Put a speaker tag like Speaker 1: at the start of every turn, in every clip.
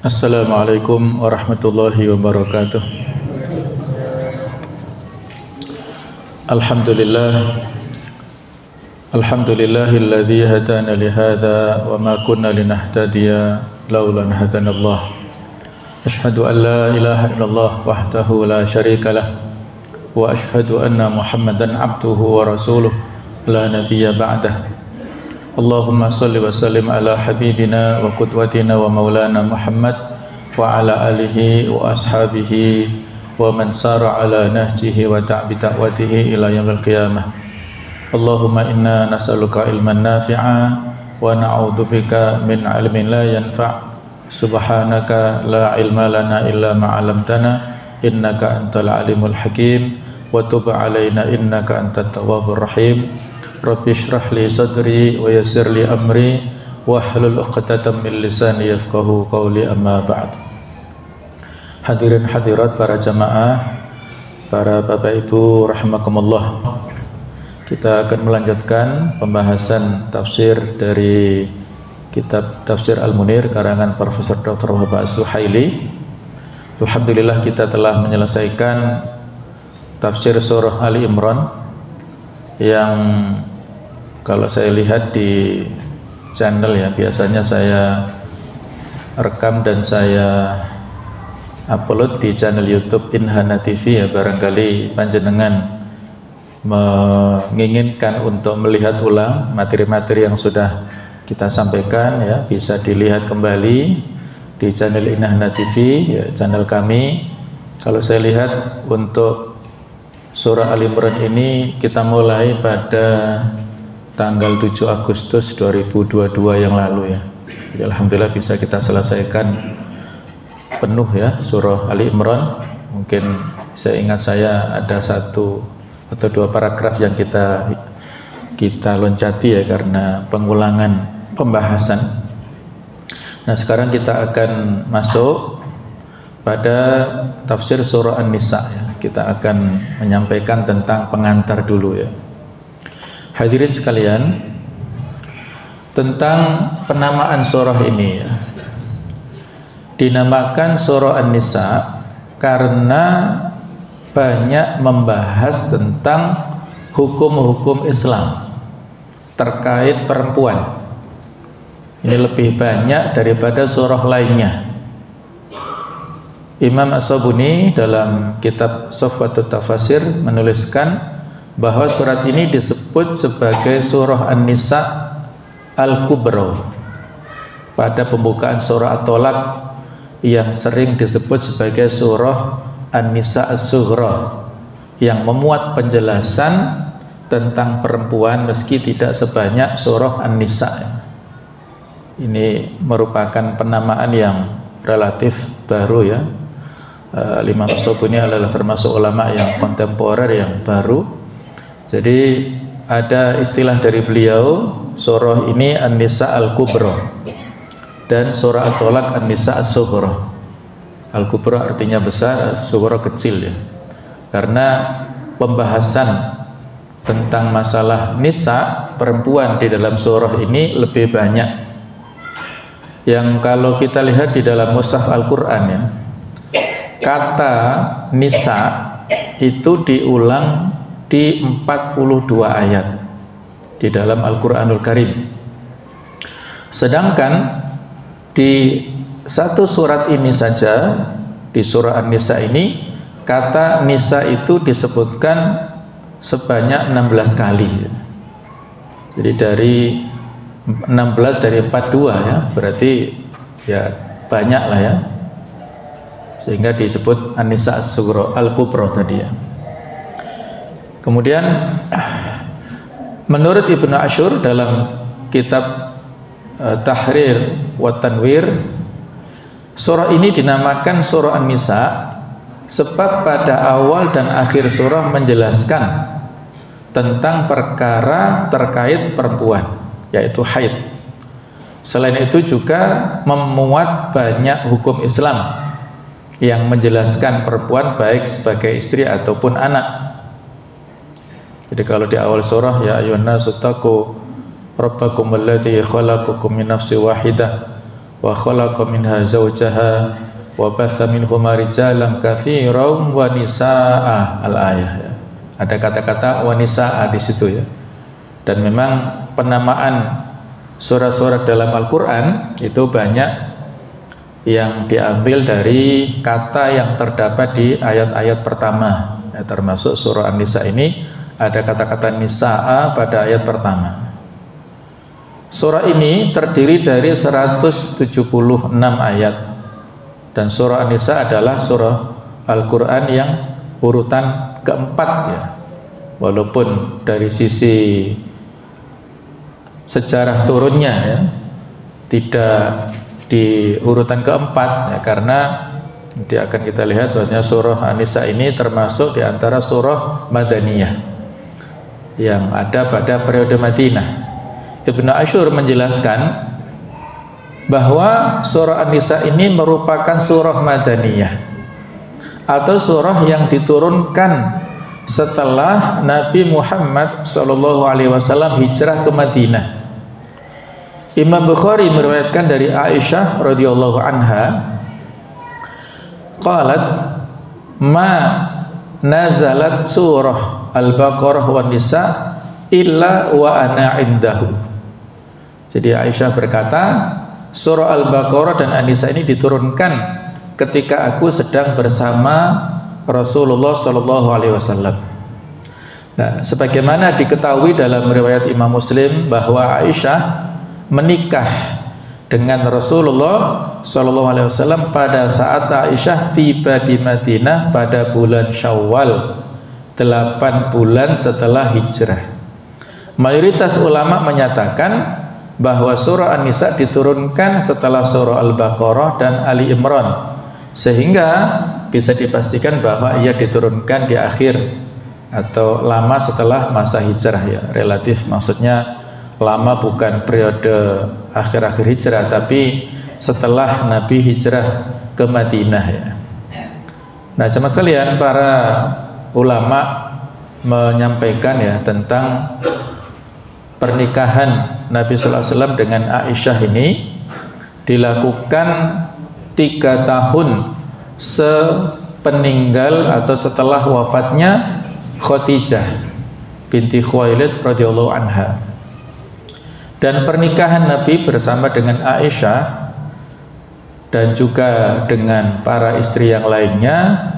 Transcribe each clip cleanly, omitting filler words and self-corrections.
Speaker 1: Assalamualaikum warahmatullahi wabarakatuh. Alhamdulillahilladzi hadana li hadza wa ma kunna linahtadiya laula an hadanallah. Asyhadu an la ilaha illallah wahdahu la syarikalah wa asyhadu anna Muhammadan abduhu wa rasuluh la nabiyya ba'dah. Allahumma salli wa sallim ala habibina wa qudwatina wa maulana Muhammad wa ala alihi wa ashabihi wa man sara ala nahjihi wa ta'bi ta'watihi ila yaumil qiyamah. Allahumma inna nas'aluka ilman nafi'a wa na'udzubika min ilmin la yanfa'. Subhanaka la ilma lana illa ma 'allamtana innaka antal alimul hakim wa tub 'alaina innaka antat tawwabur rahim. Rabbi shrah li sadri wa yassir li amri wahlul 'uqdatam min lisani yafqahu qawli, amma ba'd. Hadirin hadirat para jamaah, para bapak ibu rahimakumullah. Kita akan melanjutkan pembahasan tafsir dari kitab Tafsir Al-Munir karangan Profesor Dr. Wahab As-Suhaili. Alhamdulillah kita telah menyelesaikan tafsir surah Ali Imran yang kalau saya lihat di channel ya, biasanya saya rekam dan saya upload di channel YouTube Inhana TV ya, barangkali panjenengan menginginkan untuk melihat ulang materi-materi yang sudah kita sampaikan ya, bisa dilihat kembali di channel Inhana TV ya, channel kami. Kalau saya lihat untuk surah Ali Imran ini kita mulai pada tanggal 7 Agustus 2022 yang lalu ya. Jadi alhamdulillah bisa kita selesaikan penuh ya surah Ali Imran. Mungkin saya ingat saya ada satu atau dua paragraf yang kita loncati ya karena pengulangan pembahasan. Nah, sekarang kita akan masuk pada tafsir surah An-Nisa ya. Kita akan menyampaikan tentang pengantar dulu ya. Hadirin sekalian, tentang penamaan surah ini ya. Dinamakan surah An-Nisa karena banyak membahas tentang hukum-hukum Islam terkait perempuan. Ini lebih banyak daripada surah lainnya. Imam As-Sabuni dalam kitab Safwatut Tafasir menuliskan bahwa surat ini disebut sebagai surah An-Nisa Al-Kubra pada pembukaan surah At-Tolaq yang sering disebut sebagai surah An-Nisa As-Sughra yang memuat penjelasan tentang perempuan meski tidak sebanyak surah An-Nisa. Ini merupakan penamaan yang relatif baru ya. Imam As-Sabuni adalah termasuk ulama yang kontemporer yang baru. Jadi ada istilah dari beliau, surah ini An-Nisa Al-Kubra dan surah At-Tolaq An-Nisa As-Sughra. Al-Kubra artinya besar, As-Sughra kecil ya. Karena pembahasan tentang masalah nisa, perempuan di dalam surah ini lebih banyak. Yang kalau kita lihat di dalam mushaf Al-Quran ya, kata nisa itu diulang di 42 ayat di dalam Al-Quranul Karim. Sedangkan di satu surat ini saja, di surah An-Nisa ini, kata nisa itu disebutkan sebanyak 16 kali. Jadi dari 16 dari 42 ya, berarti ya banyak lah ya, sehingga disebut An-Nisa As-Sughra Al-Kubra tadi ya. Kemudian menurut Ibnu Ashur dalam kitab Tahrir wa Tanwir, surah ini dinamakan surah An-Nisa sebab pada awal dan akhir surah menjelaskan tentang perkara terkait perempuan, yaitu haid. Selain itu juga memuat banyak hukum Islam yang menjelaskan perempuan baik sebagai istri ataupun anak. Jadi kalau di awal surah, ya ayyuhan nasu taqu rabbakum alladzi khalaqakum min nafsin wahidah wa khalaqa minha zawjaha wa batha minhuma rijalan katsiran wa nisaa. Al-ayah ya. Ada kata-kata wa nisaa di situ ya. Dan memang penamaan surah-surah dalam Al-Qur'an itu banyak yang diambil dari kata yang terdapat di ayat-ayat pertama ya, termasuk surah An-Nisa ini ada kata-kata nisaa pada ayat pertama. Surah ini terdiri dari 176 ayat dan surah An-Nisa adalah surah Al-Quran yang urutan keempat ya, walaupun dari sisi sejarah turunnya ya tidak di urutan keempat ya, karena nanti akan kita lihat bahwasanya surah An-Nisa ini termasuk di antara surah Madaniyah yang ada pada periode Madinah. Ibnu Ashur menjelaskan bahwa surah An-Nisa ini merupakan surah Madaniyah atau surah yang diturunkan setelah Nabi Muhammad SAW hijrah ke Madinah. Imam Bukhari meriwayatkan dari Aisyah radhiyallahu anha qalat ma nazalat surah Al-Baqarah wan Nisa illa wa ana indahu. Jadi Aisyah berkata, surah Al-Baqarah dan An-Nisa ini diturunkan ketika aku sedang bersama Rasulullah SAW. Nah, sebagaimana diketahui dalam riwayat Imam Muslim bahwa Aisyah menikah dengan Rasulullah SAW pada saat Aisyah tiba di Madinah pada bulan Syawal, 8 bulan setelah hijrah. Mayoritas ulama menyatakan bahwa surah An-Nisa diturunkan setelah surah Al-Baqarah dan Ali Imran, sehingga bisa dipastikan bahwa ia diturunkan di akhir atau lama setelah masa hijrah ya, relatif maksudnya lama bukan periode akhir-akhir hijrah tapi setelah Nabi hijrah ke Madinah ya. Nah, jemaah sekalian, para ulama menyampaikan ya tentang pernikahan Nabi sallallahu alaihi wasallam dengan Aisyah ini dilakukan 3 tahun sepeninggal atau setelah wafatnya Khadijah binti Khuwailid radhiyallahu anha. Dan pernikahan Nabi bersama dengan Aisyah dan juga dengan para istri yang lainnya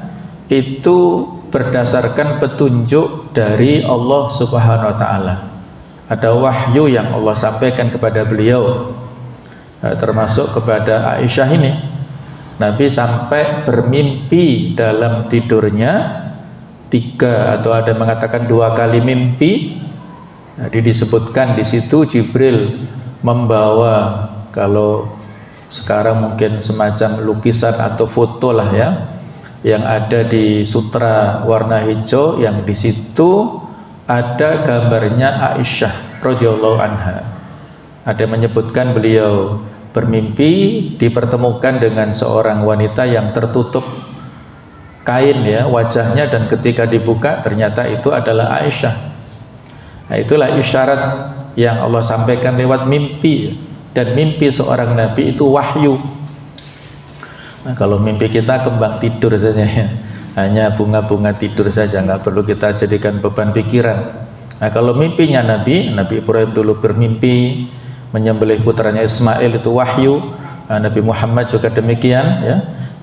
Speaker 1: itu berdasarkan petunjuk dari Allah Subhanahu wa taala. Ada wahyu yang Allah sampaikan kepada beliau, termasuk kepada Aisyah ini. Nabi sampai bermimpi dalam tidurnya 3 atau ada mengatakan 2 kali mimpi. Jadi disebutkan di situ Jibril membawa, kalau sekarang mungkin semacam lukisan atau foto lah ya, yang ada di sutra warna hijau, yang di situ ada gambarnya Aisyah radhiyallahu anha. Ada menyebutkan beliau bermimpi dipertemukan dengan seorang wanita yang tertutup kain ya wajahnya, dan ketika dibuka ternyata itu adalah Aisyah. Nah, itulah isyarat yang Allah sampaikan lewat mimpi, dan mimpi seorang nabi itu wahyu. Nah, kalau mimpi kita kembang tidur saja ya, hanya bunga-bunga tidur saja, nggak perlu kita jadikan beban pikiran. Nah, kalau mimpinya Nabi Ibrahim dulu bermimpi menyembelih putranya Ismail, itu wahyu. Nah, Nabi Muhammad juga demikian ya,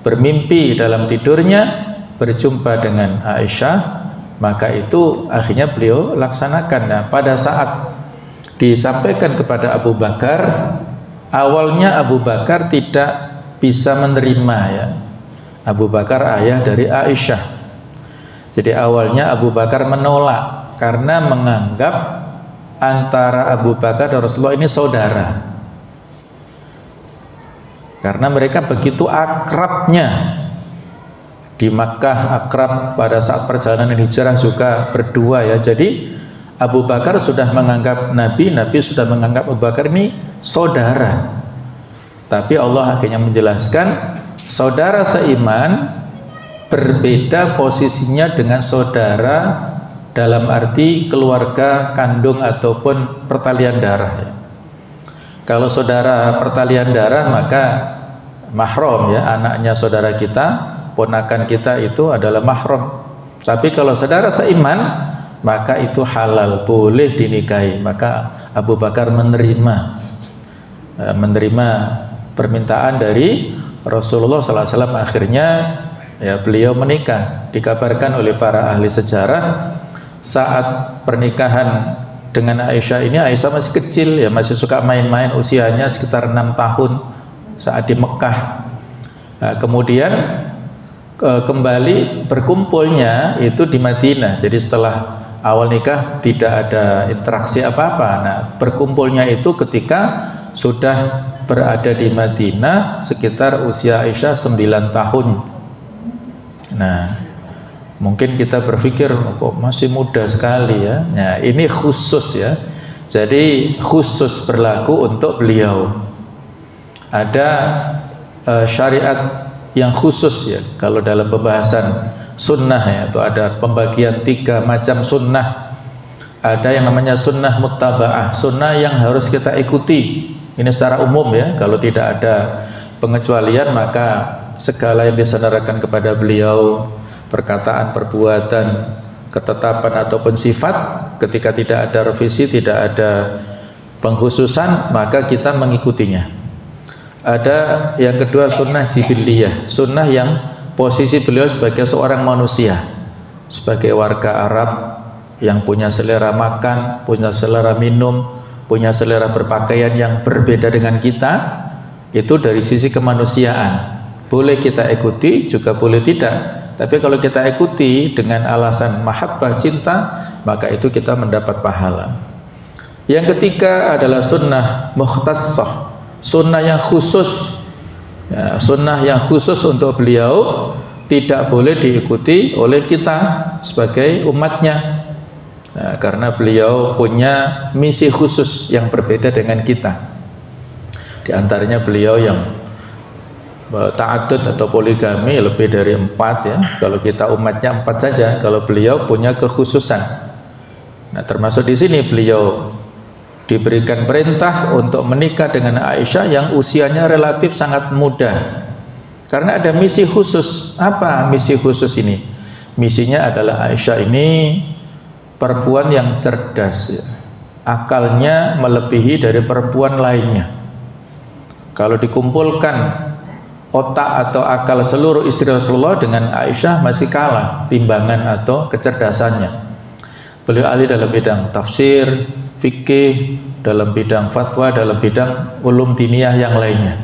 Speaker 1: bermimpi dalam tidurnya berjumpa dengan Aisyah, maka itu akhirnya beliau laksanakan. Nah, pada saat disampaikan kepada Abu Bakar, awalnya Abu Bakar tidak bisa menerima ya. Abu Bakar ayah dari Aisyah. Jadi awalnya Abu Bakar menolak karena menganggap antara Abu Bakar dan Rasulullah ini saudara. Karena mereka begitu akrabnya. Di Makkah akrab, pada saat perjalanan hijrah juga berdua ya. Jadi Abu Bakar sudah menganggap Nabi sudah menganggap Abu Bakar ini saudara. Tapi Allah akhirnya menjelaskan saudara seiman berbeda posisinya dengan saudara dalam arti keluarga kandung ataupun pertalian darah ya. Kalau saudara pertalian darah maka mahram ya, anaknya saudara kita, ponakan kita itu adalah mahram. Tapi kalau saudara seiman maka itu halal, boleh dinikahi. Maka Abu Bakar menerima permintaan dari Rasulullah SAW. Akhirnya ya beliau menikah. Dikabarkan oleh para ahli sejarah saat pernikahan dengan Aisyah ini, Aisyah masih kecil ya, masih suka main-main, usianya sekitar 6 tahun saat di Mekah. Nah, kemudian kembali berkumpulnya itu di Madinah. Jadi setelah awal nikah tidak ada interaksi apa-apa. Nah, berkumpulnya itu ketika sudah berada di Madinah sekitar usia Aisyah 9 tahun. Nah, mungkin kita berpikir kok masih muda sekali ya. Nah, ini khusus ya. Jadi khusus berlaku untuk beliau. Ada syariat yang khusus ya. Kalau dalam pembahasan sunnah ya, itu ada pembagian 3 macam sunnah. Ada yang namanya sunnah muttaba'ah, sunnah yang harus kita ikuti. Ini secara umum ya. Kalau tidak ada pengecualian maka segala yang disandarkan kepada beliau, perkataan, perbuatan, ketetapan ataupun sifat, ketika tidak ada revisi, tidak ada pengkhususan, maka kita mengikutinya. Ada yang kedua sunnah jibiliyah, sunnah yang posisi beliau sebagai seorang manusia, sebagai warga Arab yang punya selera makan, punya selera minum, punya selera berpakaian yang berbeda dengan kita. Itu dari sisi kemanusiaan, boleh kita ikuti, juga boleh tidak. Tapi kalau kita ikuti dengan alasan mahabbah, cinta, maka itu kita mendapat pahala. Yang ketiga adalah sunnah mukhtassah, sunnah yang khusus ya, sunnah yang khusus untuk beliau, tidak boleh diikuti oleh kita sebagai umatnya. Nah, karena beliau punya misi khusus yang berbeda dengan kita. Di antaranya beliau yang ta'addud atau poligami lebih dari 4 ya. Kalau kita umatnya 4 saja, kalau beliau punya kekhususan. Nah, termasuk di sini beliau diberikan perintah untuk menikah dengan Aisyah yang usianya relatif sangat muda. Karena ada misi khusus. Apa misi khusus ini? Misinya adalah Aisyah ini perempuan yang cerdas ya. Akalnya melebihi dari perempuan lainnya. Kalau dikumpulkan otak atau akal seluruh istri Rasulullah dengan Aisyah masih kalah timbangan atau kecerdasannya. Beliau ahli dalam bidang tafsir, fikih, dalam bidang fatwa, dalam bidang ulum diniyah yang lainnya.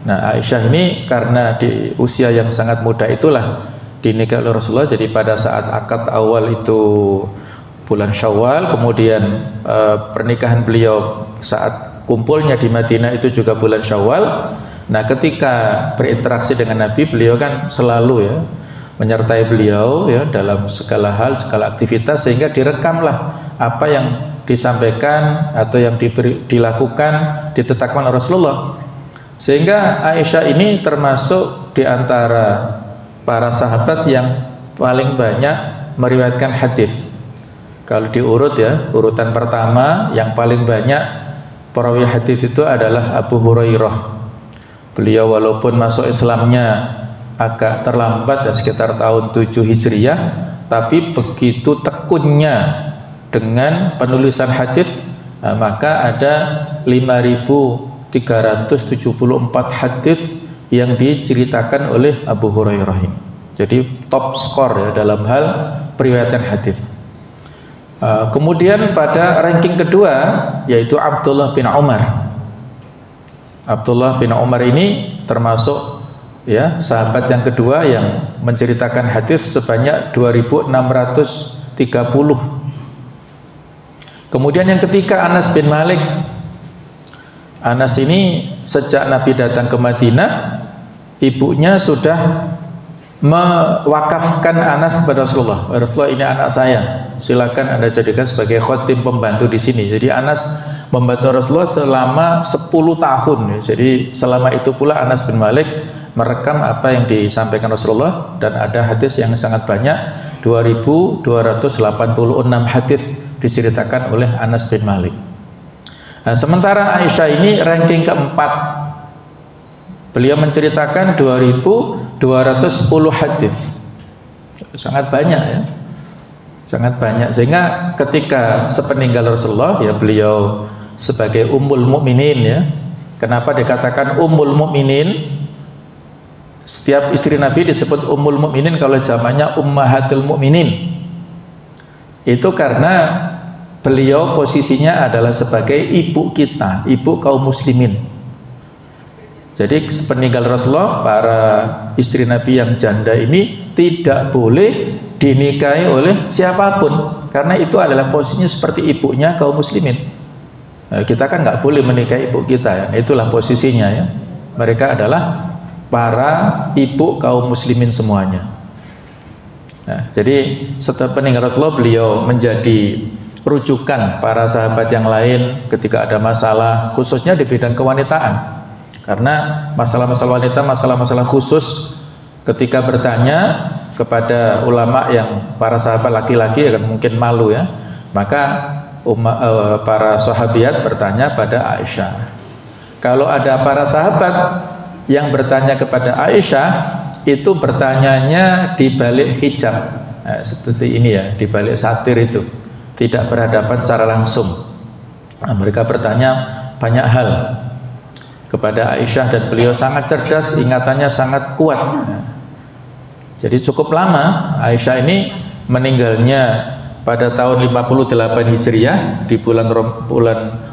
Speaker 1: Nah, Aisyah ini karena di usia yang sangat muda itulah dinikahi oleh Rasulullah. Jadi pada saat akad awal itu bulan Syawal, kemudian pernikahan beliau saat kumpulnya di Madinah itu juga bulan Syawal. Nah, ketika berinteraksi dengan Nabi, beliau kan selalu ya menyertai beliau ya dalam segala hal, segala aktivitas, sehingga direkamlah apa yang disampaikan atau yang dilakukan, ditetapkan oleh Rasulullah. Sehingga Aisyah ini termasuk di antara para sahabat yang paling banyak meriwayatkan hadis. Kalau diurut ya, urutan pertama yang paling banyak perawi hadis itu adalah Abu Hurairah. Beliau walaupun masuk Islamnya agak terlambat ya, sekitar tahun 7 Hijriah, tapi begitu tekunnya dengan penulisan hadis, maka ada 5.374 hadis yang diceritakan oleh Abu Hurairah ini. Jadi top skor ya dalam hal periwayatan hadis. Kemudian pada ranking kedua yaitu Abdullah bin Umar. Abdullah bin Umar ini termasuk ya sahabat yang kedua yang menceritakan hadis sebanyak 2.630. Kemudian yang ketiga Anas bin Malik. Anas ini sejak Nabi datang ke Madinah, ibunya sudah mewakafkan Anas kepada Rasulullah. Rasulullah, ini anak saya, silakan Anda jadikan sebagai khotim pembantu di sini. Jadi Anas membantu Rasulullah selama 10 tahun ya. Jadi selama itu pula Anas bin Malik merekam apa yang disampaikan Rasulullah, dan ada hadis yang sangat banyak, 2.286 hadis diceritakan oleh Anas bin Malik. Nah, sementara Aisyah ini ranking keempat. Beliau menceritakan 2210 hadis. Sangat banyak ya. Sangat banyak, sehingga ketika sepeninggal Rasulullah ya, beliau sebagai ummul mukminin ya. Kenapa dikatakan ummul mukminin? Setiap istri Nabi disebut ummul mukminin, kalau jamaknya ummahatul mukminin. Itu karena beliau posisinya adalah sebagai ibu kita, ibu kaum muslimin. Jadi sepeninggal Rasulullah, para istri Nabi yang janda ini tidak boleh dinikahi oleh siapapun, karena itu adalah posisinya seperti ibunya kaum muslimin. Nah, kita kan nggak boleh menikahi ibu kita ya. Itulah posisinya ya. Mereka adalah para ibu kaum muslimin semuanya. Nah, jadi setelah peninggal Rasulullah, beliau menjadi rujukan para sahabat yang lain ketika ada masalah, khususnya di bidang kewanitaan. Karena masalah-masalah wanita, masalah-masalah khusus, ketika bertanya kepada ulama yang para sahabat laki-laki akan mungkin malu ya, maka para sahabiat bertanya pada Aisyah. Kalau ada para sahabat yang bertanya kepada Aisyah, itu bertanyanya di balik hijab, seperti ini ya, di balik satir itu, tidak berhadapan secara langsung. Nah, mereka bertanya banyak hal kepada Aisyah, dan beliau sangat cerdas, ingatannya sangat kuat. Jadi cukup lama. Aisyah ini meninggalnya pada tahun 58 Hijriah di bulan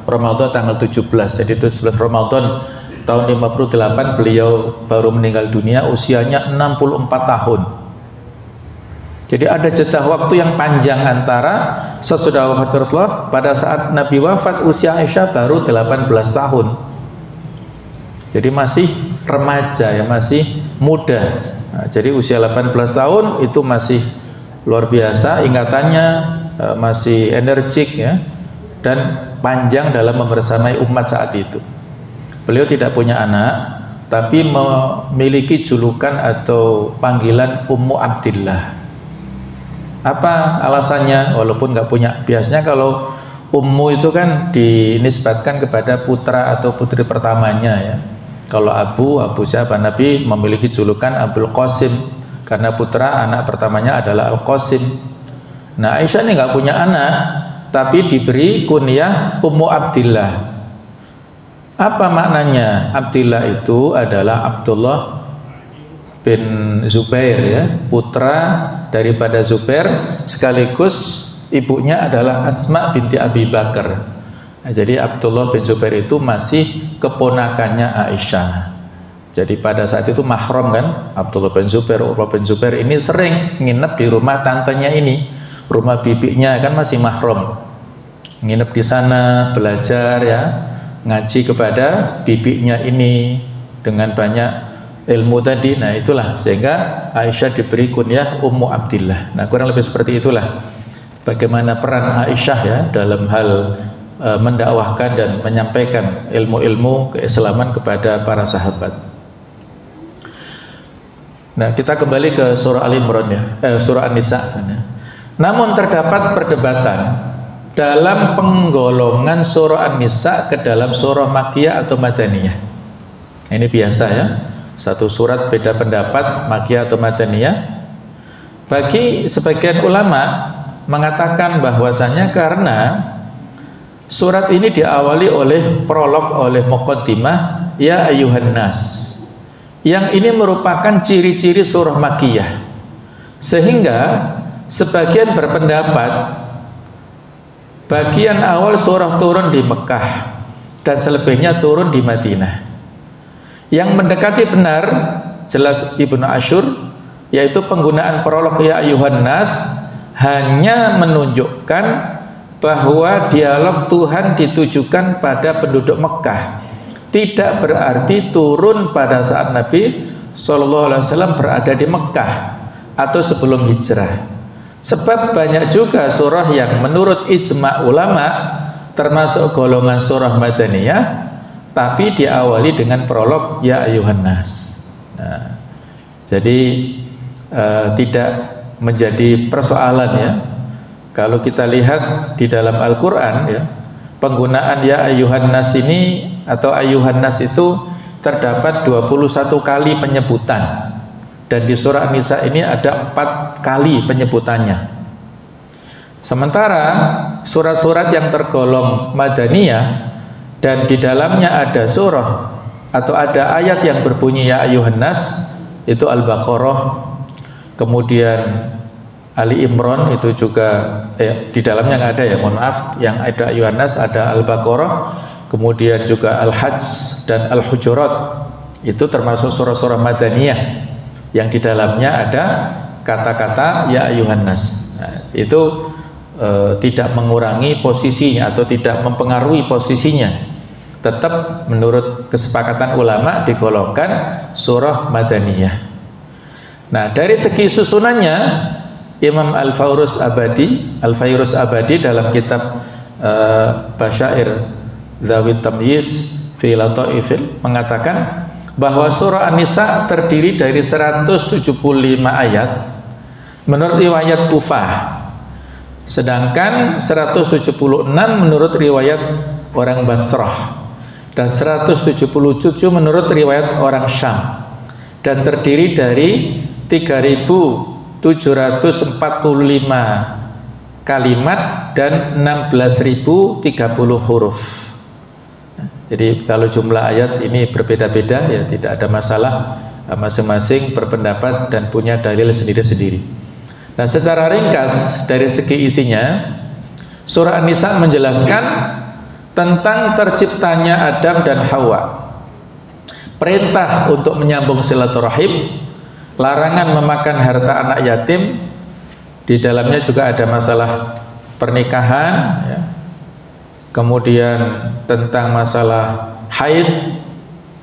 Speaker 1: Ramadan tanggal 17. Jadi itu 11 Ramadan tahun 58 beliau baru meninggal dunia, usianya 64 tahun. Jadi ada jeda waktu yang panjang antara sesudah wafat Rasulullah. Pada saat Nabi wafat, usia Aisyah baru 18 tahun. Jadi masih remaja ya, masih muda. Nah, jadi usia 18 tahun itu masih luar biasa, ingatannya masih energik ya, dan panjang dalam membersamai umat saat itu. Beliau tidak punya anak, tapi memiliki julukan atau panggilan Ummu Abdillah. Apa alasannya? Walaupun nggak punya, biasanya kalau Ummu itu kan dinisbatkan kepada putra atau putri pertamanya ya. Kalau Abu siapa? Nabi memiliki julukan Abul Qasim karena putra anak pertamanya adalah Al Qasim. Nah, Aisyah ini nggak punya anak, tapi diberi kunyah Ummu Abdillah. Apa maknanya? Abdillah itu adalah Abdullah bin Zubair ya, putra daripada Zubair, sekaligus ibunya adalah Asma binti Abi Bakar. Nah, jadi Abdullah bin Zubair itu masih keponakannya Aisyah. Jadi pada saat itu mahram kan, Abdullah bin Zubair, Urwah bin Zubair ini sering nginep di rumah tantenya ini, rumah bibinya kan masih mahram. Nginep di sana, belajar ya, ngaji kepada bibinya ini dengan banyak ilmu tadi. Nah, itulah sehingga Aisyah diberi kunyah Ummu Abdillah. Nah, kurang lebih seperti itulah bagaimana peran Aisyah ya dalam hal mendakwahkan dan menyampaikan ilmu-ilmu keislaman kepada para sahabat. Nah, kita kembali ke surah Al-Imran ya, surah An-Nisa kan ya. Namun terdapat perdebatan dalam penggolongan surah An-Nisa ke dalam surah Makkiyah atau Madaniyah. Nah, ini biasa ya, satu surat beda pendapat, Makkiyah atau Madaniyah. Bagi sebagian ulama mengatakan bahwasanya karena surat ini diawali oleh prolog, oleh muqaddimah ya ayyuhan nas, yang ini merupakan ciri-ciri surah Makkiyah, sehingga sebagian berpendapat bagian awal surah turun di Mekah dan selebihnya turun di Madinah. Yang mendekati benar jelas Ibnu Ashur, yaitu penggunaan prolog ya ayyuhan nas hanya menunjukkan bahwa dialog Tuhan ditujukan pada penduduk Mekah, tidak berarti turun pada saat Nabi SAW berada di Mekah atau sebelum hijrah. Sebab banyak juga surah yang menurut ijma' ulama termasuk golongan surah Madaniyah, tapi diawali dengan prolog ya ayyuhan nas. Nah, jadi tidak menjadi persoalan ya. Kalau kita lihat di dalam Al-Quran ya, penggunaan ya ayyuhan nas ini atau ayyuhan nas itu terdapat 21 kali penyebutan, dan di surah An-Nisa ini ada 4 kali penyebutannya. Sementara surat-surat yang tergolong madaniyah dan di dalamnya ada surah atau ada ayat yang berbunyi ya ayyuhan nas, itu Al-Baqarah, kemudian Ali Imran itu juga di dalamnya nggak ada ya, mohon maaf, yang ada ayyuhan nas ada Al-Baqarah, kemudian juga Al-Hajj dan Al-Hujurat, itu termasuk surah-surah madaniyah yang di dalamnya ada kata-kata ya ayyuhan nas. Nah, itu tidak mengurangi posisinya atau tidak mempengaruhi posisinya, tetap menurut kesepakatan ulama digolongkan surah madaniyah. Nah, dari segi susunannya Imam Al-Fayruz Abadi dalam kitab Basyair Dzawit Tamyiz fi Lataifil mengatakan bahwa surah An-Nisa terdiri dari 175 ayat menurut riwayat Kufah, sedangkan 176 menurut riwayat orang Basrah, dan 177 menurut riwayat orang Syam, dan terdiri dari 3.745 kalimat dan 16.030 huruf. Jadi kalau jumlah ayat ini berbeda-beda ya tidak ada masalah, masing-masing berpendapat dan punya dalil sendiri-sendiri. Nah, secara ringkas dari segi isinya, surah An-Nisa menjelaskan tentang terciptanya Adam dan Hawa, perintah untuk menyambung silaturahim, larangan memakan harta anak yatim. Di dalamnya juga ada masalah pernikahan ya. Kemudian tentang masalah haid,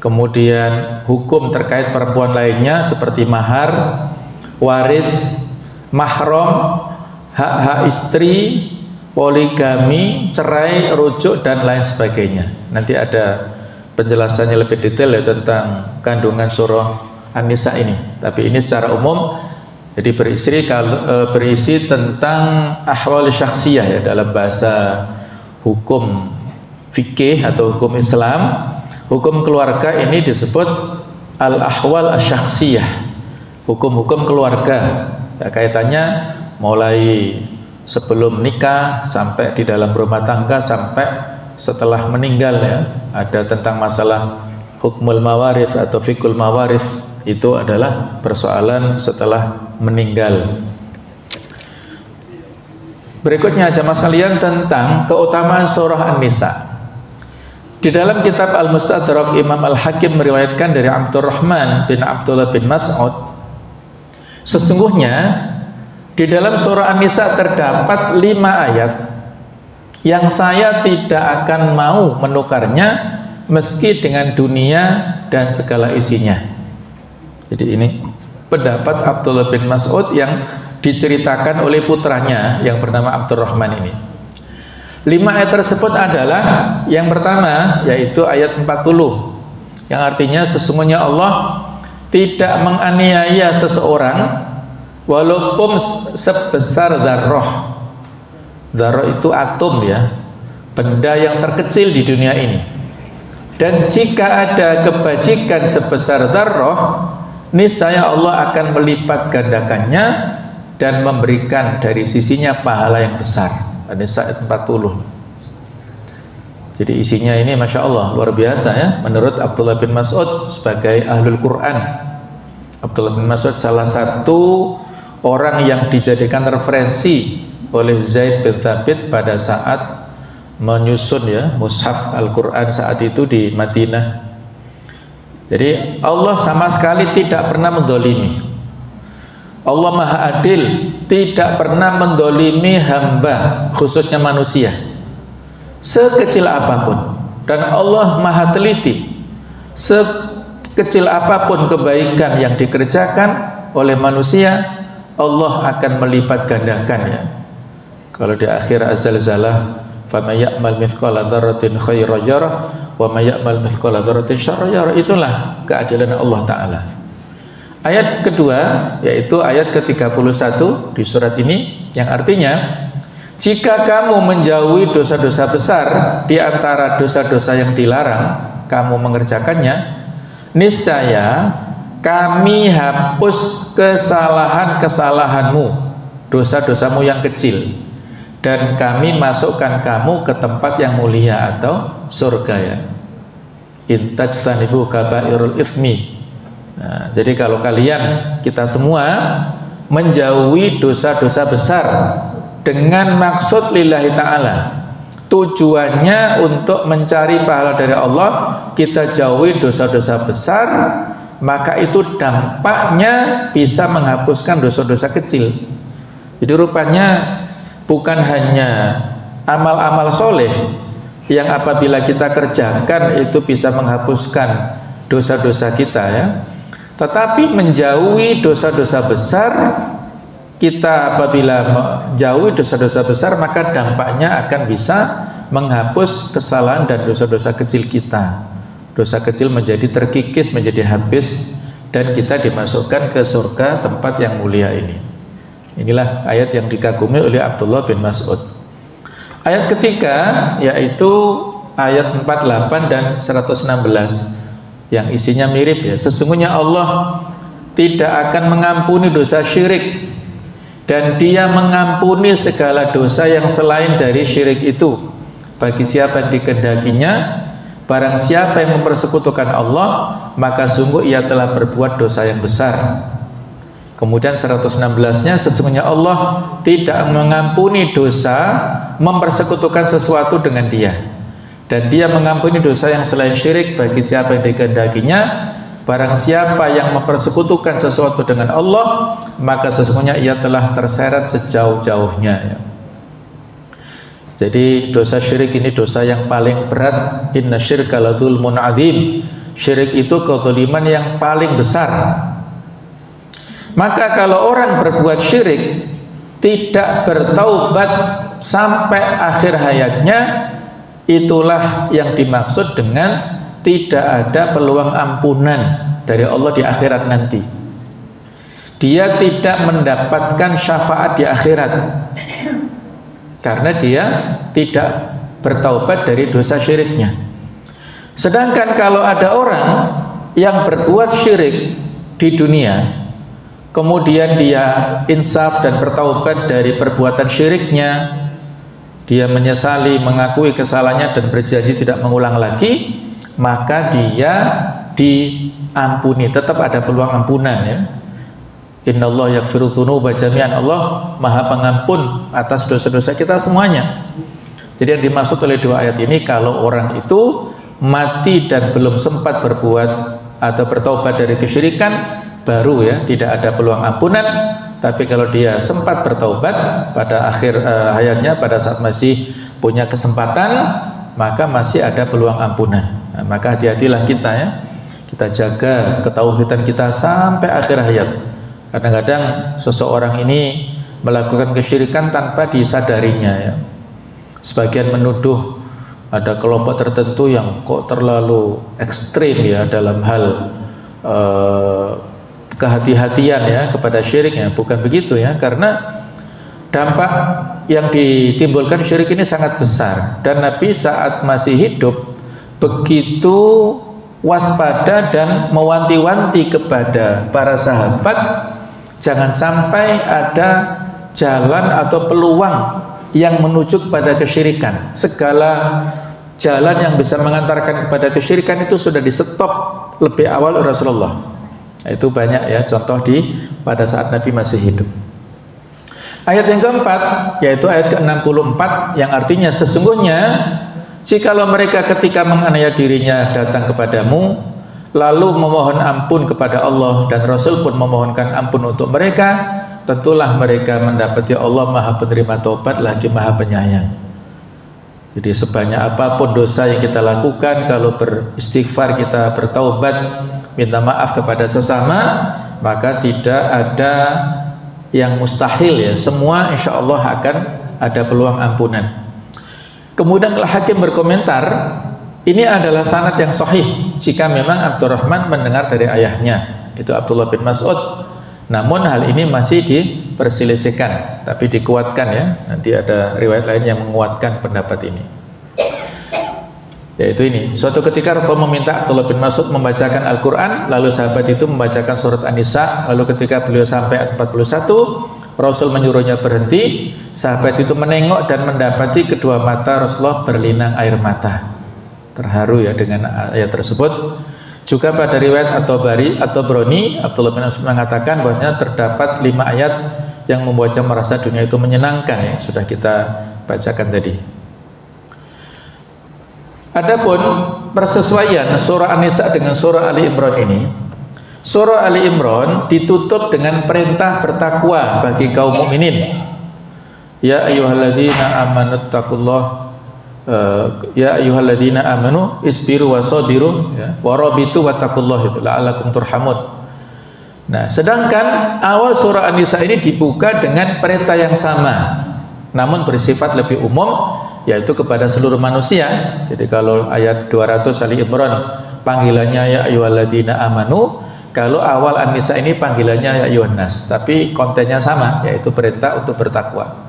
Speaker 1: kemudian hukum terkait perempuan lainnya seperti mahar, waris, mahram, hak-hak istri, poligami, cerai, rujuk, dan lain sebagainya. Nanti ada penjelasannya lebih detail ya tentang kandungan surah An-Nisa ini. Tapi ini secara umum jadi berisi tentang ahwal syakhsiyah ya, dalam bahasa hukum fikih atau hukum Islam. Hukum keluarga ini disebut al-ahwal asyakhsiyah, hukum-hukum keluarga ya, kaitannya mulai sebelum nikah sampai di dalam rumah tangga sampai setelah meninggal ya. Ada tentang masalah hukmul mawarith atau fikul mawarith, itu adalah persoalan setelah meninggal. Berikutnya jamaah sekalian tentang keutamaan surah An-Nisa. Di dalam kitab Al-Mustadrak, Imam Al-Hakim meriwayatkan dari Abdurrahman bin Abdullah bin Mas'ud, sesungguhnya di dalam surah An-Nisa terdapat 5 ayat yang saya tidak akan mau menukarnya meski dengan dunia dan segala isinya. Jadi ini pendapat Abdullah bin Mas'ud yang diceritakan oleh putranya yang bernama Abdurrahman ini. 5 ayat tersebut adalah yang pertama yaitu ayat 40 yang artinya sesungguhnya Allah tidak menganiaya seseorang walaupun sebesar dzarrah. Dzarrah itu atom ya, benda yang terkecil di dunia ini. Dan jika ada kebajikan sebesar dzarrah, niscaya Allah akan melipat gandakannya dan memberikan dari sisinya pahala yang besar. An-Nisa ayat 40. Jadi isinya ini Masya Allah luar biasa ya, menurut Abdullah bin Mas'ud sebagai ahlul Quran. Abdullah bin Mas'ud salah satu orang yang dijadikan referensi oleh Zaid bin Thabit pada saat menyusun ya mushaf Al-Quran saat itu di Madinah. Jadi Allah sama sekali tidak pernah mendolimi. Allah Maha Adil, tidak pernah mendolimi hamba, khususnya manusia, sekecil apapun. Dan Allah Maha Teliti, sekecil apapun kebaikan yang dikerjakan oleh manusia, Allah akan melipat gandakannya. Kalau di akhir az-zalzalah, faman ya'mal mithqala dzarratin khairan yarah wa may ya'mal mithqala dzarratin syarran yarah, itulah keadilan Allah Ta'ala. Ayat kedua yaitu ayat ke-31 di surat ini yang artinya Jika kamu menjauhi dosa-dosa besar di antara dosa-dosa yang dilarang, kamu mengerjakannya, niscaya kami hapus kesalahan-kesalahanmu, dosa-dosamu yang kecil, dan kami masukkan kamu ke tempat yang mulia atau surga ya. In tajtanibu kabairul itsmi. Nah, jadi kalau kalian, kita semua menjauhi dosa-dosa besar dengan maksud lillahi ta'ala, tujuannya untuk mencari pahala dari Allah, kita jauhi dosa-dosa besar, maka itu dampaknya bisa menghapuskan dosa-dosa kecil. Jadi rupanya bukan hanya amal-amal soleh yang apabila kita kerjakan itu bisa menghapuskan dosa-dosa kita ya, tetapi menjauhi dosa-dosa besar, kita apabila menjauhi dosa-dosa besar maka dampaknya akan bisa menghapus kesalahan dan dosa-dosa kecil kita. Dosa kecil menjadi terkikis, menjadi habis, dan kita dimasukkan ke surga, tempat yang mulia ini. Inilah ayat yang dikagumi oleh Abdullah bin Mas'ud. Ayat ketiga yaitu ayat 48 dan 116 yang isinya mirip ya. Sesungguhnya Allah tidak akan mengampuni dosa syirik, dan Dia mengampuni segala dosa yang selain dari syirik itu bagi siapa yang dikehendakinya. Barang siapa yang mempersekutukan Allah, maka sungguh ia telah berbuat dosa yang besar. Kemudian 116-nya, sesungguhnya Allah tidak mengampuni dosa mempersekutukan sesuatu dengan Dia, dan Dia mengampuni dosa yang selain syirik bagi siapa yang dikehendakinya. Barang siapa yang mempersekutukan sesuatu dengan Allah, maka sesungguhnya ia telah terseret sejauh-jauhnya ya. Jadi dosa syirik ini dosa yang paling berat. Inna syirka ladzulmun adzim. Syirik itu kezaliman yang paling besar. Maka kalau orang berbuat syirik tidak bertaubat sampai akhir hayatnya, itulah yang dimaksud dengan tidak ada peluang ampunan dari Allah di akhirat nanti. Dia tidak mendapatkan syafaat di akhirat karena dia tidak bertaubat dari dosa syiriknya. Sedangkan kalau ada orang yang berbuat syirik di dunia, kemudian dia insaf dan bertaubat dari perbuatan syiriknya, dia menyesali, mengakui kesalahannya dan berjanji tidak mengulang lagi, maka dia diampuni, tetap ada peluang ampunan ya. Innallaha yaghfiru dzunuba jami'an. Allah Maha Pengampun atas dosa-dosa kita semuanya. Jadi yang dimaksud oleh dua ayat ini, kalau orang itu mati dan belum sempat berbuat atau bertobat dari kesyirikan, baru ya tidak ada peluang ampunan. Tapi kalau dia sempat bertaubat pada akhir hayatnya, pada saat masih punya kesempatan, maka masih ada peluang ampunan. Nah, maka hati-hatilah kita ya, kita jaga ketauhidan kita sampai akhir hayat. Kadang-kadang seseorang ini melakukan kesyirikan tanpa disadarinya ya. Sebagian menuduh ada kelompok tertentu yang kok terlalu ekstrim ya dalam hal kehati-hatian ya kepada syiriknya. Bukan begitu ya, karena dampak yang ditimbulkan syirik ini sangat besar, dan Nabi saat masih hidup begitu waspada dan mewanti-wanti kepada para sahabat jangan sampai ada jalan atau peluang yang menuju kepada kesyirikan. Segala jalan yang bisa mengantarkan kepada kesyirikan itu sudah di-stop lebih awal oleh Rasulullah. Itu banyak ya contoh pada saat Nabi masih hidup. Ayat yang keempat yaitu ayat ke-64 yang artinya sesungguhnya jikalau mereka ketika menganiaya dirinya datang kepadamu lalu memohon ampun kepada Allah dan Rasul pun memohonkan ampun untuk mereka, tentulah mereka mendapati Allah Maha Penerima Taubat lagi Maha Penyayang. Jadi sebanyak apapun dosa yang kita lakukan, kalau beristighfar, kita bertaubat, minta maaf kepada sesama, maka tidak ada yang mustahil ya, semua insya Allah akan ada peluang ampunan. Kemudian Al-Hakim berkomentar, ini adalah sanad yang sahih jika memang Abdurrahman mendengar dari ayahnya, itu Abdullah bin Mas'ud. Namun hal ini masih diperselisihkan, tapi dikuatkan ya. Nanti ada riwayat lain yang menguatkan pendapat ini. Yaitu ini, suatu ketika Rasul meminta Abdullah bin Mas'ud membacakan Al-Quran, lalu sahabat itu membacakan surat An-Nisa, lalu ketika beliau sampai ayat 41, Rasul menyuruhnya berhenti. Sahabat itu menengok dan mendapati kedua mata Rasulullah berlinang air mata. Terharu ya dengan ayat tersebut. Juga pada riwayat At-Tabrani, Abdullah bin Mas'ud mengatakan bahwasanya terdapat 5 ayat yang membuatnya merasa dunia itu menyenangkan, ya sudah kita bacakan tadi. Adapun persesuaian surah An-Nisa dengan surah Ali Imran ini, surah Ali Imran ditutup dengan perintah bertakwa bagi kaum mukminin. Ya ayyuhalladzina amanu taqullah, ya ayyuhalladzina amanu isbiru wasabiru ya, warabitu wattaqullah, itu la'allakum turhamun. Nah, sedangkan awal surah An-Nisa ini dibuka dengan perintah yang sama, namun bersifat lebih umum, yaitu kepada seluruh manusia. Jadi kalau ayat 200 Ali Imran panggilannya ya ayyuhalladzina amanu, kalau awal An-Nisa ini panggilannya ya ayyuhan nas, tapi kontennya sama, yaitu perintah untuk bertakwa.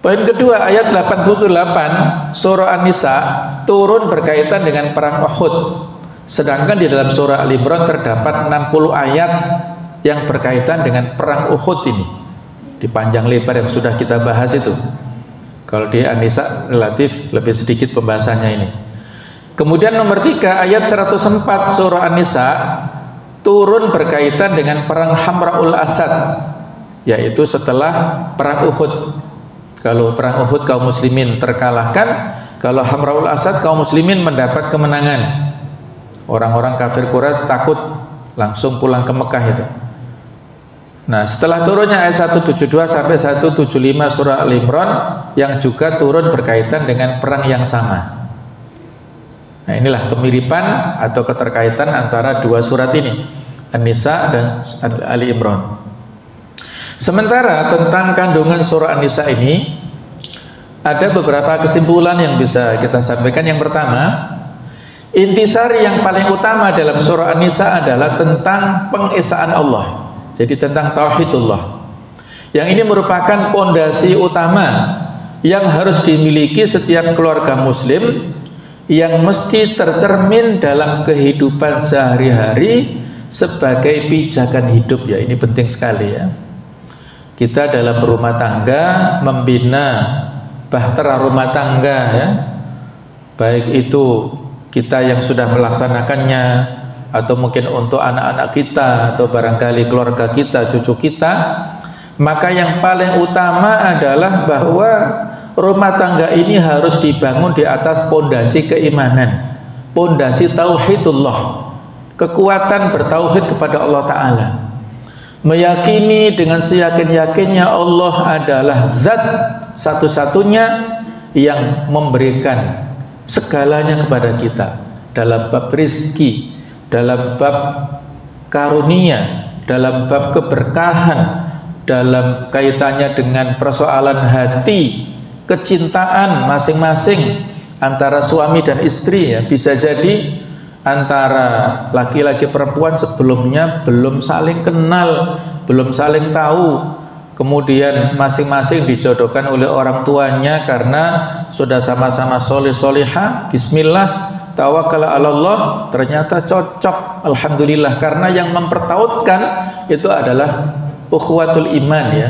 Speaker 1: Poin kedua, ayat 88 surah An-Nisa turun berkaitan dengan perang Uhud. Sedangkan di dalam surah Ali Imran terdapat 60 ayat yang berkaitan dengan perang Uhud ini, di panjang lebar yang sudah kita bahas itu. Kalau di An-Nisa relatif lebih sedikit pembahasannya ini. Kemudian nomor 3, ayat 104 surah An-Nisa turun berkaitan dengan perang Hamra'ul Asad, yaitu setelah perang Uhud. Kalau perang Uhud kaum muslimin terkalahkan, kalau Hamra'ul Asad kaum muslimin mendapat kemenangan. Orang-orang kafir Quraisy takut, langsung pulang ke Mekah itu. Nah, setelah turunnya ayat 172 sampai 175 surah Al-Imran yang juga turun berkaitan dengan perang yang sama. Nah, inilah kemiripan atau keterkaitan antara dua surat ini, An-Nisa dan Ali Imran. Sementara tentang kandungan surah An-Nisa ini ada beberapa kesimpulan yang bisa kita sampaikan. Yang pertama, intisari yang paling utama dalam surah An-Nisa adalah tentang pengesaan Allah. Jadi tentang tauhidullah. Yang ini merupakan pondasi utama yang harus dimiliki setiap keluarga muslim, yang mesti tercermin dalam kehidupan sehari-hari sebagai pijakan hidup ya. Ini penting sekali ya. Kita dalam berumah tangga membina bahtera rumah tangga ya. Baik itu kita yang sudah melaksanakannya, atau mungkin untuk anak-anak kita, atau barangkali keluarga kita, cucu kita, maka yang paling utama adalah bahwa rumah tangga ini harus dibangun di atas pondasi keimanan, pondasi tauhidullah, kekuatan bertauhid kepada Allah Ta'ala, meyakini dengan seyakin-yakinnya Allah adalah zat satu-satunya yang memberikan segalanya kepada kita, dalam bab rizki, dalam bab karunia, dalam bab keberkahan, dalam kaitannya dengan persoalan hati, kecintaan masing-masing antara suami dan istri ya. Bisa jadi antara laki-laki perempuan sebelumnya belum saling kenal, belum saling tahu, kemudian masing-masing dijodohkan oleh orang tuanya karena sudah sama-sama soleh solihah, bismillah, tawakal ala Allah, ternyata cocok, alhamdulillah. Karena yang mempertautkan itu adalah ukhuwatul iman ya,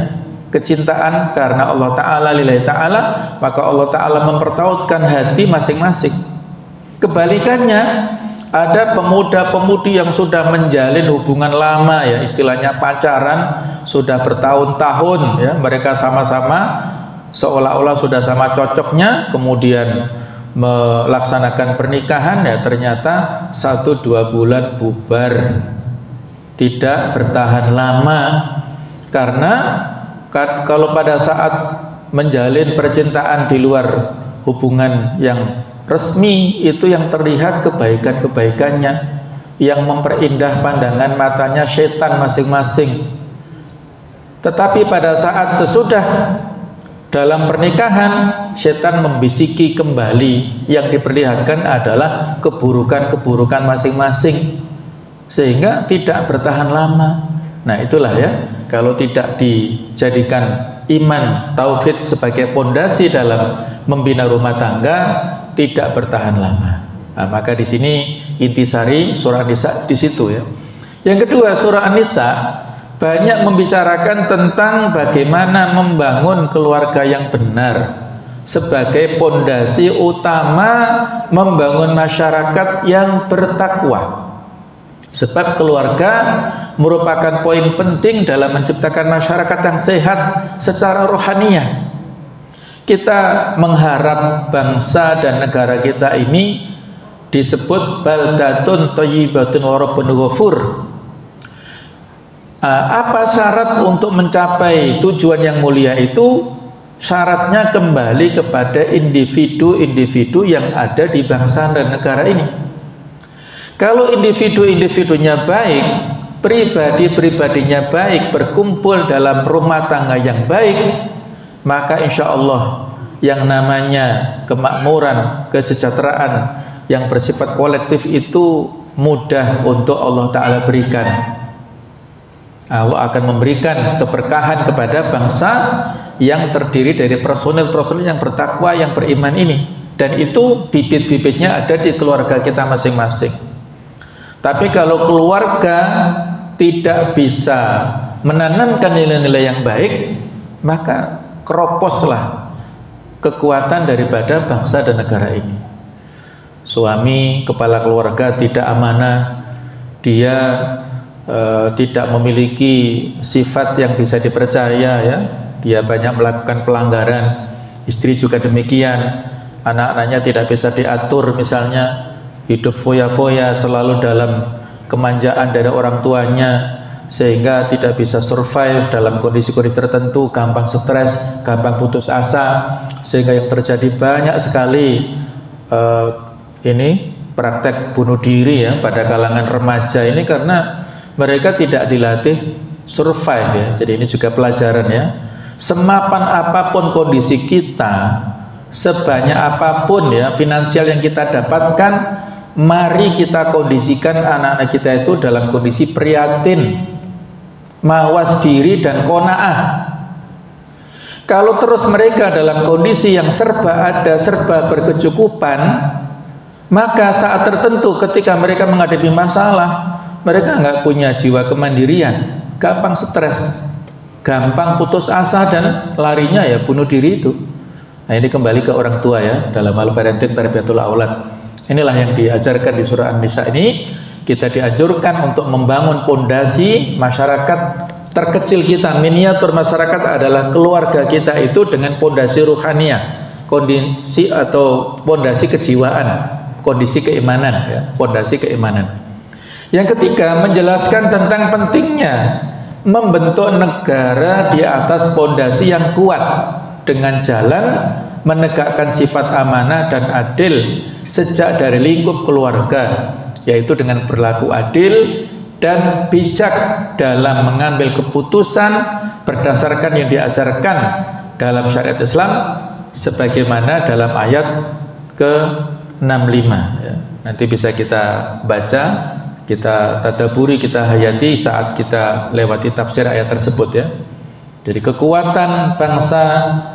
Speaker 1: kecintaan karena Allah Ta'ala, lillahi ta'ala, maka Allah Ta'ala mempertautkan hati masing-masing. Kebalikannya, ada pemuda-pemudi yang sudah menjalin hubungan lama ya, istilahnya pacaran, sudah bertahun-tahun ya, mereka sama-sama seolah-olah sudah sama cocoknya, kemudian melaksanakan pernikahan ya, ternyata 1-2 bulan bubar, tidak bertahan lama. Karena kalau pada saat menjalin percintaan di luar hubungan yang resmi, itu yang terlihat kebaikan-kebaikannya, yang memperindah pandangan matanya setan masing-masing. Tetapi pada saat sesudah dalam pernikahan, setan membisiki kembali, yang diperlihatkan adalah keburukan-keburukan masing-masing, sehingga tidak bertahan lama. Nah itulah ya, kalau tidak dijadikan iman tauhid sebagai pondasi dalam membina rumah tangga, tidak bertahan lama. Nah, maka di sini intisari surah An-Nisa di situ ya. Yang kedua, surah An-Nisa banyak membicarakan tentang bagaimana membangun keluarga yang benar sebagai pondasi utama membangun masyarakat yang bertakwa. Sebab keluarga merupakan poin penting dalam menciptakan masyarakat yang sehat secara rohaniah. Kita mengharap bangsa dan negara kita ini disebut baldatun thayyibatun wa rabbun ghafur. Apa syarat untuk mencapai tujuan yang mulia itu? Syaratnya kembali kepada individu-individu yang ada di bangsa dan negara ini. Kalau individu-individunya baik, pribadi-pribadinya baik, berkumpul dalam rumah tangga yang baik, maka insya Allah yang namanya kemakmuran, kesejahteraan yang bersifat kolektif itu mudah untuk Allah Ta'ala berikan. Allah akan memberikan keberkahan kepada bangsa yang terdiri dari personil-personil yang bertakwa, yang beriman ini. Dan itu bibit-bibitnya ada di keluarga kita masing-masing. Tapi kalau keluarga tidak bisa menanamkan nilai-nilai yang baik, maka keroposlah kekuatan daripada bangsa dan negara ini. Suami, kepala keluarga tidak amanah, dia tidak memiliki sifat yang bisa dipercaya ya, dia banyak melakukan pelanggaran. Istri juga demikian, anak-anaknya tidak bisa diatur, misalnya hidup foya-foya selalu dalam kemanjaan dari orang tuanya, sehingga tidak bisa survive dalam kondisi-kondisi tertentu, gampang stres, gampang putus asa, sehingga yang terjadi banyak sekali ini praktek bunuh diri ya pada kalangan remaja ini, karena mereka tidak dilatih survive ya. Jadi ini juga pelajaran ya. Semapan apapun kondisi kita, sebanyak apapun ya finansial yang kita dapatkan, mari kita kondisikan anak-anak kita itu dalam kondisi prihatin, mawas diri dan qanaah. Kalau terus mereka dalam kondisi yang serba ada, serba berkecukupan, maka saat tertentu ketika mereka menghadapi masalah, mereka nggak punya jiwa kemandirian, gampang stres, gampang putus asa, dan larinya ya bunuh diri itu. Nah, ini kembali ke orang tua ya, dalam hal parenting tarbiyatul aulad. Inilah yang diajarkan di surah An-Nisa ini. Kita dianjurkan untuk membangun pondasi masyarakat terkecil kita. Miniatur masyarakat adalah keluarga kita itu dengan pondasi ruhaniah, kondisi atau pondasi kejiwaan, kondisi keimanan ya, pondasi keimanan. Yang ketiga, menjelaskan tentang pentingnya membentuk negara di atas pondasi yang kuat dengan jalan menegakkan sifat amanah dan adil sejak dari lingkup keluarga, yaitu dengan berlaku adil dan bijak dalam mengambil keputusan berdasarkan yang diajarkan dalam syariat Islam sebagaimana dalam ayat ke-65 ya. Nanti bisa kita baca, kita tadaburi, kita hayati saat kita lewati tafsir ayat tersebut ya. Jadi kekuatan bangsa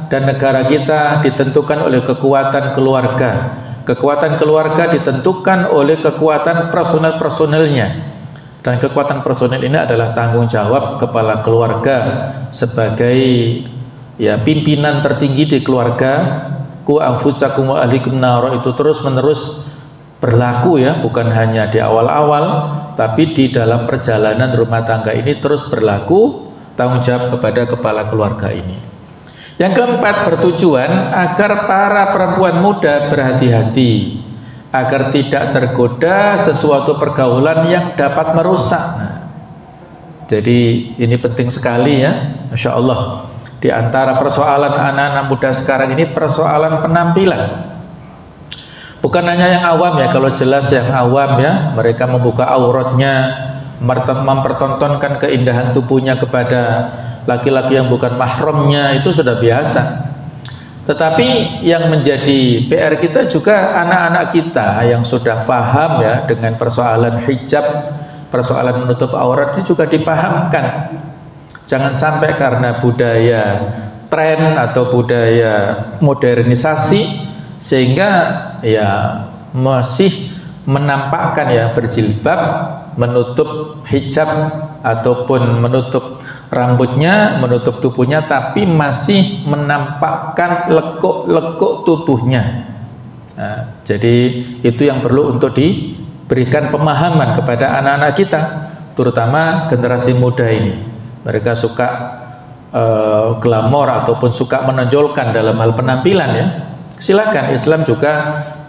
Speaker 1: dan negara kita ditentukan oleh kekuatan keluarga. Kekuatan keluarga ditentukan oleh kekuatan personel-personelnya. Dan kekuatan personel ini adalah tanggung jawab kepala keluarga sebagai ya pimpinan tertinggi di keluarga. Ku anfusakum wa ahlikum nara, itu terus-menerus berlaku ya, bukan hanya di awal-awal, tapi di dalam perjalanan rumah tangga ini terus berlaku tanggung jawab kepada kepala keluarga ini. Yang keempat, bertujuan agar para perempuan muda berhati-hati agar tidak tergoda sesuatu pergaulan yang dapat merusak. Nah, jadi ini penting sekali ya, Masya Allah. Di antara persoalan anak-anak muda sekarang ini persoalan penampilan. Bukan hanya yang awam ya, kalau jelas yang awam ya, mereka membuka auratnya, mempertontonkan keindahan tubuhnya kepada laki-laki yang bukan mahramnya, itu sudah biasa. Tetapi yang menjadi PR kita juga anak-anak kita yang sudah paham ya dengan persoalan hijab, persoalan menutup aurat ini juga dipahamkan Jangan sampai karena budaya tren atau budaya modernisasi sehingga ya masih menampakkan ya berjilbab, menutup hijab ataupun menutup rambutnya, menutup tubuhnya, tapi masih menampakkan lekuk-lekuk tubuhnya. Nah, jadi itu yang perlu untuk diberikan pemahaman kepada anak-anak kita, terutama generasi muda ini. Mereka suka glamor ataupun suka menonjolkan dalam hal penampilan ya. Silakan, Islam juga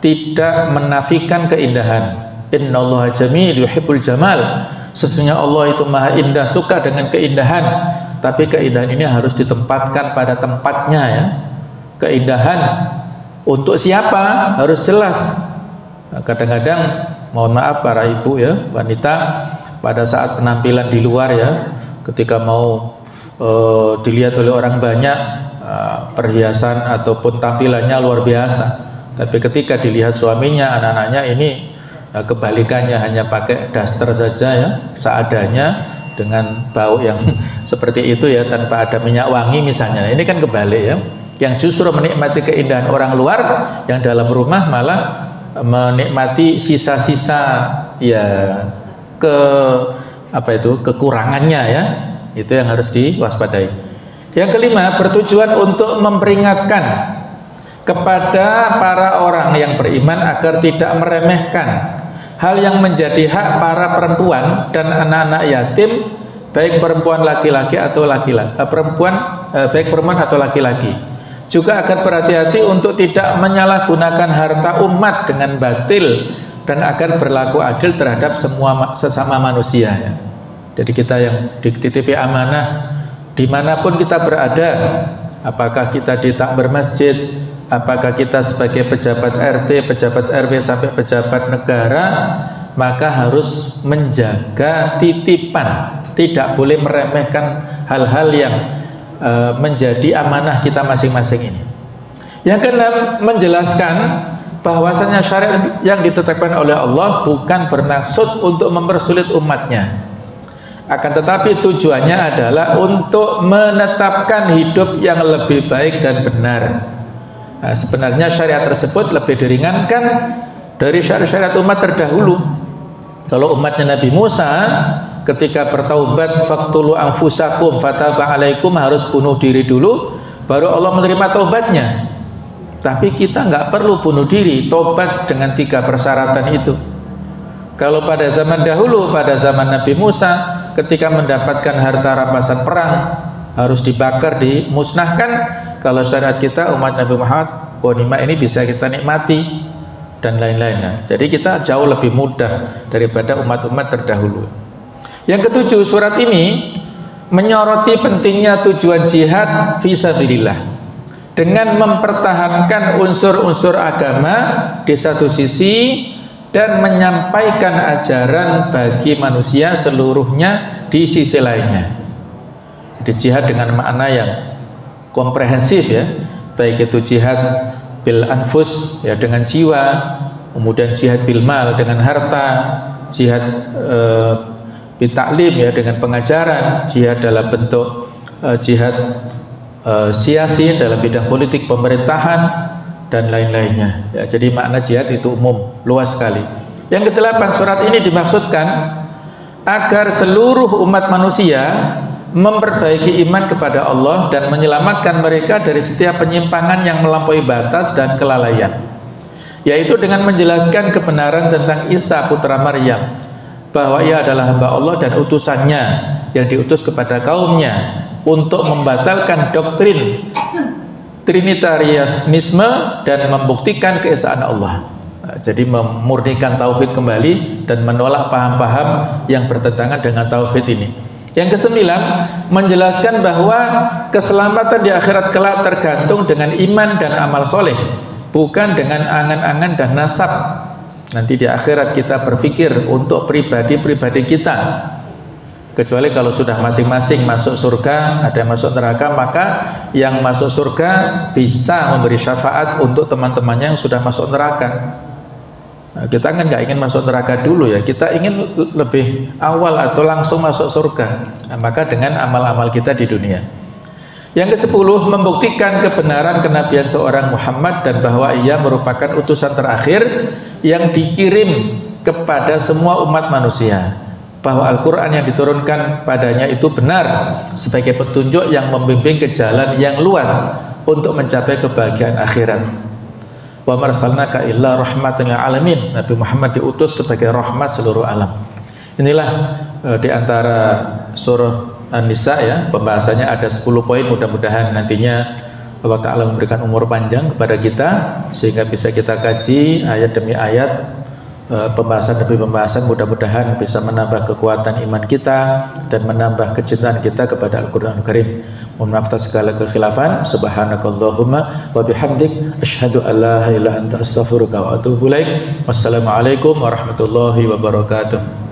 Speaker 1: tidak menafikan keindahan. Innallaha jamil yuhibbul jamal. Sesungguhnya Allah itu maha indah, suka dengan keindahan. Tapi keindahan ini harus ditempatkan pada tempatnya ya. Keindahan untuk siapa harus jelas. Kadang-kadang mohon maaf para ibu ya, wanita pada saat penampilan di luar ya, ketika mau dilihat oleh orang banyak, perhiasan ataupun tampilannya luar biasa, tapi ketika dilihat suaminya, anak-anaknya, ini kebalikannya, hanya pakai daster saja ya, seadanya, dengan bau yang seperti itu ya, tanpa ada minyak wangi misalnya. Ini kan kebalik ya, yang justru menikmati keindahan orang luar, yang dalam rumah malah menikmati sisa-sisa ya kekurangannya ya. Itu yang harus diwaspadai. Yang kelima, bertujuan untuk memperingatkan kepada para orang yang beriman agar tidak meremehkan hal yang menjadi hak para perempuan dan anak-anak yatim, baik perempuan laki-laki atau baik perempuan atau laki-laki. Juga agar berhati-hati untuk tidak menyalahgunakan harta umat dengan batil, dan agar berlaku adil terhadap semua sesama manusia ya. Jadi kita yang dititipi amanah dimanapun kita berada, apakah kita di takmir masjid, apakah kita sebagai pejabat RT, pejabat RW sampai pejabat negara, maka harus menjaga titipan, tidak boleh meremehkan hal-hal yang menjadi amanah kita masing-masing ini. Yang keenam, menjelaskan bahwasanya syariat yang ditetapkan oleh Allah bukan bermaksud untuk mempersulit umatnya, akan tetapi tujuannya adalah untuk menetapkan hidup yang lebih baik dan benar. Nah, sebenarnya syariat tersebut lebih diringankan dari syariat umat terdahulu. Kalau umatnya Nabi Musa, ketika bertaubat, faqtulu anfusakum fataba alaikum, harus bunuh diri dulu, baru Allah menerima taubatnya. Tapi kita nggak perlu bunuh diri, tobat dengan 3 persyaratan itu. Kalau pada zaman dahulu, pada zaman Nabi Musa, ketika mendapatkan harta rampasan perang, harus dibakar, dimusnahkan. Kalau syariat kita umat Nabi Muhammad, nikmat ini bisa kita nikmati, dan lain-lainnya. Jadi kita jauh lebih mudah daripada umat-umat terdahulu. Yang ketujuh, surat ini menyoroti pentingnya tujuan jihad fisabilillah dengan mempertahankan unsur-unsur agama di satu sisi, dan menyampaikan ajaran bagi manusia seluruhnya di sisi lainnya. Jadi jihad dengan makna yang komprehensif ya, baik itu jihad bil anfus ya dengan jiwa, kemudian jihad bil mal dengan harta, jihad bil ta'lim ya dengan pengajaran, jihad dalam bentuk jihad siasi dalam bidang politik pemerintahan, dan lain-lainnya ya. Jadi makna jihad itu umum, luas sekali. Yang kedelapan, surat ini dimaksudkan agar seluruh umat manusia memperbaiki iman kepada Allah dan menyelamatkan mereka dari setiap penyimpangan yang melampaui batas dan kelalaian, yaitu dengan menjelaskan kebenaran tentang Isa putra Maryam, bahwa ia adalah hamba Allah dan utusannya yang diutus kepada kaumnya untuk membatalkan doktrin Trinitarianisme dan membuktikan keesaan Allah. Jadi memurnikan tauhid kembali dan menolak paham-paham yang bertentangan dengan tauhid ini. Yang kesembilan, menjelaskan bahwa keselamatan di akhirat kelak tergantung dengan iman dan amal soleh, bukan dengan angan-angan dan nasab. Nanti di akhirat kita berpikir untuk pribadi-pribadi kita, kecuali kalau sudah masing-masing masuk surga, ada yang masuk neraka, maka yang masuk surga bisa memberi syafaat untuk teman-temannya yang sudah masuk neraka. Nah, kita kan nggak ingin masuk neraka dulu ya, kita ingin lebih awal atau langsung masuk surga. Nah, maka dengan amal-amal kita di dunia. Yang ke-10, membuktikan kebenaran kenabian seorang Muhammad dan bahwa ia merupakan utusan terakhir yang dikirim kepada semua umat manusia, bahwa Al-Quran yang diturunkan padanya itu benar sebagai petunjuk yang membimbing ke jalan yang luas untuk mencapai kebahagiaan akhirat. Wa marsalnaka illa rahmatan lil alamin. Nabi Muhammad diutus sebagai rahmat seluruh alam. Inilah di antara surah An-Nisa ya, pembahasannya ada 10 poin. Mudah-mudahan nantinya Allah Ta'ala memberikan umur panjang kepada kita sehingga bisa kita kaji ayat demi ayat, pembahasan demi pembahasan. Mudah-mudahan bisa menambah kekuatan iman kita dan menambah kecintaan kita kepada Al-Quran Al-Karim. Mohon maaf atas segala kekhilafan. Subhanakallahumma wa bihamdik asyhadu an la ilaha illa anta astaghfiruka wa atubu ilaik. Wassalamualaikum warahmatullahi wabarakatuh.